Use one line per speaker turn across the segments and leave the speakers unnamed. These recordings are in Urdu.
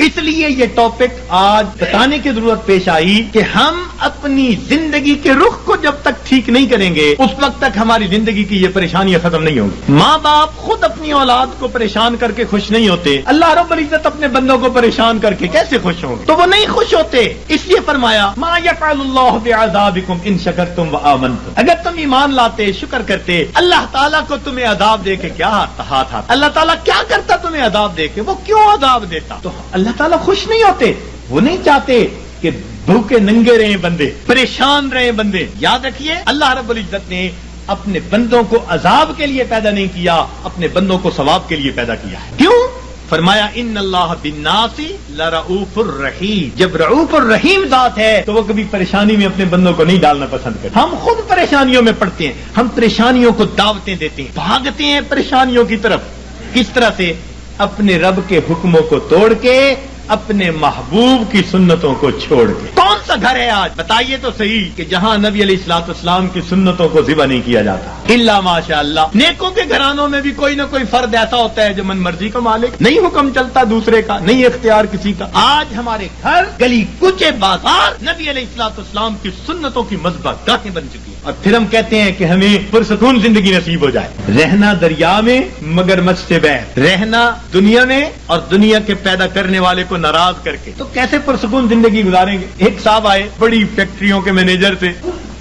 اس لیے یہ ٹاپک آج بتانے کی ضرورت پیش آئی کہ ہم اپنی زندگی کے رخ کو جب تک ٹھیک نہیں کریں گے اس وقت تک ہماری زندگی کی یہ پریشانیاں ختم نہیں ہوں گی. ماں باپ خود اپنی اولاد کو پریشان کر کے خوش نہیں ہوتے, اللہ رب العزت اپنے بندوں کو پریشان کر کے کیسے خوش ہوں گے؟ تو وہ نہیں خوش ہوتے. اس لیے فرمایا ما یفعل اللہ بعذابکم ان شکرتم وآمنتم, اگر تم ایمان لاتے شکر کرتے اللہ تعالیٰ کو تمہیں عذاب دے کے کیا ہاتھ اللہ تعالیٰ کیا کرتا تمہیں عذاب دے کے؟ وہ کیوں عذاب دیتا؟ تو اللہ تعالیٰ خوش نہیں ہوتے, وہ نہیں چاہتے کہ بھوکے ننگے رہے بندے, پریشان رہے بندے. یاد رکھیے اللہ رب العزت نے اپنے بندوں کو عذاب کے لیے پیدا نہیں کیا, اپنے بندوں کو ثواب کے لیے پیدا کیا ہے. کیوں؟ فرمایا ان اللہ بالناس لرؤوف الرحیم. جب رؤوف الرحیم ذات ہے تو وہ کبھی پریشانی میں اپنے بندوں کو نہیں ڈالنا پسند کرتے. ہم خود پریشانیوں میں پڑتے ہیں, ہم پریشانیوں کو دعوتیں دیتے ہیں, بھاگتے ہیں پریشانیوں کی طرف. کس طرح سے؟ اپنے رب کے حکموں کو توڑ کے, اپنے محبوب کی سنتوں کو چھوڑ کے. کون سا گھر ہے آج بتائیے تو صحیح کہ جہاں نبی علیہ الصلوۃ والسلام کی سنتوں کو ذبح نہیں کیا جاتا؟ الا ماشاء اللہ. نیکوں کے گھرانوں میں بھی کوئی نہ کوئی فرد ایسا ہوتا ہے جو من مرضی کا مالک, نہیں حکم چلتا دوسرے کا, نہیں اختیار کسی کا. آج ہمارے گھر, گلی کوچے, بازار نبی علیہ الصلوۃ والسلام کی سنتوں کی مذبح گاہیں بن چکی ہیں. اور پھر ہم کہتے ہیں کہ ہمیں پرسکون زندگی نصیب ہو جائے. رہنا دریا میں مگر مجھ سے بہر, رہنا دنیا میں اور دنیا کے پیدا کرنے والے کو ناراض کر کے, تو کیسے پرسکون زندگی گزاریں گے؟ ایک صاحب آئے بڑی فیکٹریوں کے مینیجر تھے,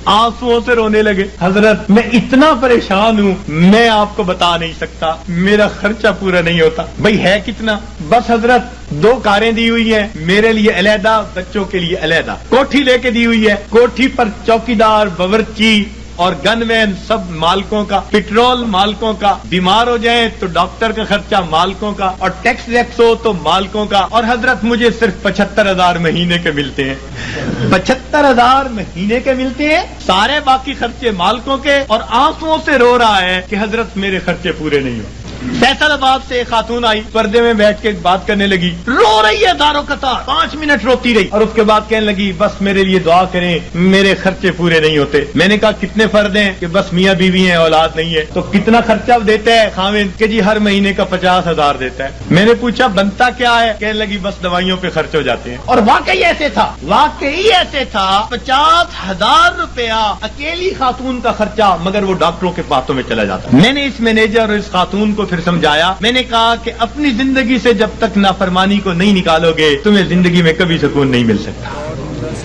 آنسوؤں سے رونے لگے. حضرت میں اتنا پریشان ہوں, میں آپ کو بتا نہیں سکتا, میرا خرچہ پورا نہیں ہوتا. بھئی ہے کتنا؟ بس حضرت 2 کاریں دی ہوئی ہیں, میرے لیے علیحدہ, بچوں کے لیے علیحدہ. کوٹھی لے کے دی ہوئی ہے, کوٹھی پر چوکیدار, باورچی اور گن مین سب مالکوں کا, پیٹرول مالکوں کا, بیمار ہو جائیں تو ڈاکٹر کا خرچہ مالکوں کا, اور ٹیکس ویکس ہو تو مالکوں کا. اور حضرت مجھے صرف 75,000 مہینے کے ملتے ہیں. 75,000 مہینے کے ملتے ہیں, سارے باقی خرچے مالکوں کے, اور آنسوؤں سے رو رہا ہے کہ حضرت میرے خرچے پورے نہیں ہو. فیصل آباد سے ایک خاتون آئی, پردے میں بیٹھ کے بات کرنے لگی, رو رہی ہے دارو قطار, 5 منٹ روتی رہی, اور اس کے بعد کہنے لگی بس میرے لیے دعا کریں, میرے خرچے پورے نہیں ہوتے. میں نے کہا کتنے فرد ہیں؟ کہ بس میاں بیوی ہیں, اولاد نہیں ہے. تو کتنا خرچہ دیتا ہے خاوند؟ کہ جی ہر مہینے کا 50,000 دیتا ہے. میں نے پوچھا بنتا کیا ہے؟ کہنے لگی بس دوائیوں پہ خرچ ہو جاتے ہیں. اور واقعی ایسے تھا, 50,000 روپیہ اکیلی خاتون کا خرچہ, مگر وہ ڈاکٹروں کے باتوں میں چلا جاتا. میں نے اس مینیجر اور اس خاتون کو پھر سمجھایا. میں نے کہا کہ اپنی زندگی سے جب تک نافرمانی کو نہیں نکالو گے تمہیں زندگی میں کبھی سکون نہیں مل سکتا.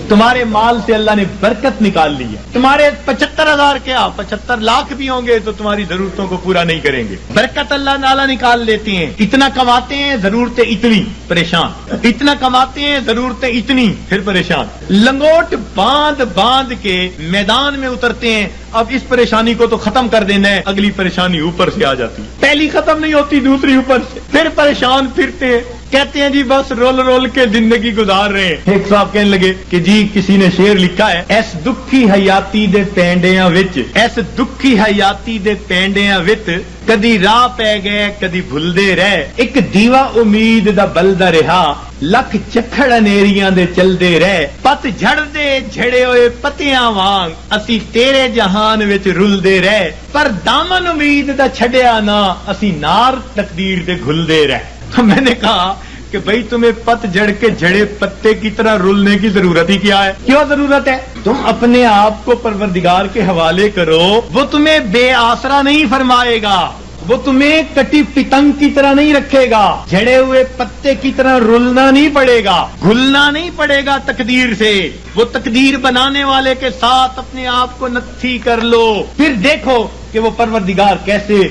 تمہارے مال سے اللہ نے برکت نکال لی ہے. تمہارے 75,000 کیا 75 لاکھ بھی ہوں گے تو تمہاری ضرورتوں کو پورا نہیں کریں گے. برکت اللہ تعالیٰ نکال لیتے ہیں. اتنا کماتے ہیں, ضرورتیں اتنی, پریشان. اتنا کماتے ہیں, ضرورتیں اتنی, پھر پریشان. لنگوٹ باندھ کے میدان میں اترتے ہیں. اب اس پریشانی کو تو ختم کر دینا ہے, اگلی پریشانی اوپر سے آ جاتی. پہلی ختم نہیں ہوتی, دوسری اوپر سے, پھر پریشان پھرتے ہیں. کہتے ہیں جی بس رول کے زندگی گزار رہے ہیں. ایک صاحب کہنے لگے کہ جی کسی نے شعر لکھا ہے, ایس دکھی حیاتی دے پینڈیاں وچ, ایس دکھی حیاتی دے پینڈیاں وچ, کدی راہ پہ گئے کدی بھلدے رہ, ایک دیوا امید دا بلدا رہا, لکھ چکھڑ انیریاں دے چلدے رہ, پت جھڑ دے جھڑے ہوئے پتیاں وانگ, اسی تیرے جہان وچ رلدے رہ, پر دامن امید دا چھڈیا نا, اسی نار تقدیر دے گھلدے رہ. تو میں نے کہا کہ بھئی تمہیں پت جڑ کے جھڑے پتے کی طرح رولنے کی ضرورت ہی کیا ہے؟ کیوں ضرورت ہے؟ تم اپنے آپ کو پروردگار کے حوالے کرو, وہ تمہیں بے آسرا نہیں فرمائے گا, وہ تمہیں کٹی پتنگ کی طرح نہیں رکھے گا, جھڑے ہوئے پتے کی طرح رولنا نہیں پڑے گا, گھلنا نہیں پڑے گا تقدیر سے. وہ تقدیر بنانے والے کے ساتھ اپنے آپ کو نتھی کر لو, پھر دیکھو کہ وہ پروردگار کیسے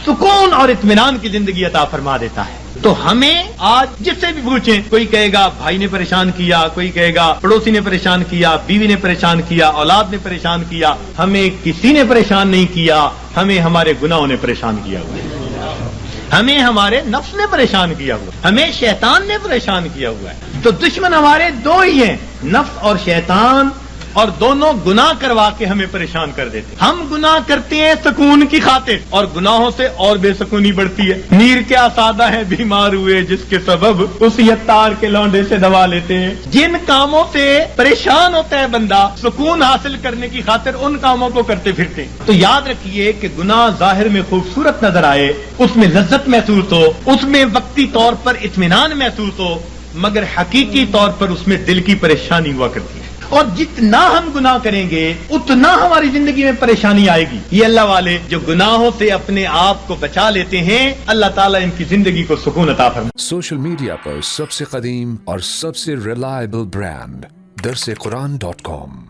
سکون اور اطمینان کی زندگی عطا فرما دیتا ہے. تو ہمیں آج جس سے بھی پوچھیں, کوئی کہے گا بھائی نے پریشان کیا, کوئی کہے گا پڑوسی نے پریشان کیا, بیوی نے پریشان کیا, اولاد نے پریشان کیا. ہمیں کسی نے پریشان نہیں کیا, ہمیں ہمارے گناہوں نے پریشان کیا ہوا ہے, ہمیں ہمارے نفس نے پریشان کیا ہوا ہے, ہمیں شیطان نے پریشان کیا ہوا ہے. تو دشمن ہمارے 2 ہی ہیں, نفس اور شیطان, اور دونوں گناہ کروا کے ہمیں پریشان کر دیتے. ہم گناہ کرتے ہیں سکون کی خاطر, اور گناہوں سے اور بے سکونی بڑھتی ہے. میر کیا سادہ ہے بیمار ہوئے جس کے سبب اسی عطار کے لونڈے سے دوا لیتے ہیں. جن کاموں سے پریشان ہوتا ہے بندہ, سکون حاصل کرنے کی خاطر ان کاموں کو کرتے پھرتے ہیں. تو یاد رکھیے کہ گناہ ظاہر میں خوبصورت نظر آئے, اس میں لذت محسوس ہو, اس میں وقتی طور پر اطمینان محسوس ہو, مگر حقیقی طور پر اس میں دل کی پریشانی ہوا کرتی ہے، اور جتنا ہم گناہ کریں گے اتنا ہماری زندگی میں پریشانی آئے گی۔ یہ اللہ والے جو گناہوں سے اپنے آپ کو بچا لیتے ہیں، اللہ تعالیٰ ان کی زندگی کو سکون عطا فرمائے۔
سوشل میڈیا پر سب سے قدیم اور سب سے ریلائبل برانڈ درسقرآن.com